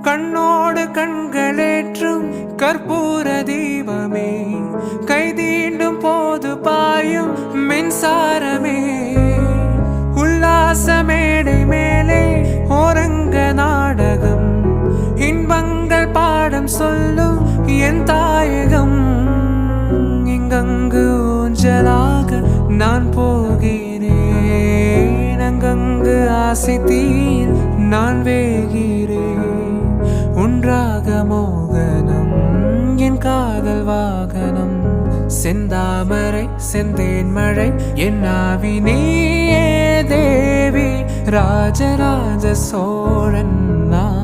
கண்ணோடு கண்களேற்றும் கற்பூர தீபமே, கைதீண்டும் போது பாயும் மின்சாரமே, உல்லாச மேடை மேலே ஓரங்க நாடகம், இன்பங்கள் பாடம் சொல்லும் என் தாயகம். இங்கங்கு ஊஞ்சலாக நான் போகிறேன், அங்கங்கு ஆசை தீர் நான் வேகிறேன். ஒன்றாக மோகனம் என் காதல் வாகனம், செந்தாமரை செந்தேன் மழை என் ஆவி நீயே தேவி, ராஜராஜ சோழன்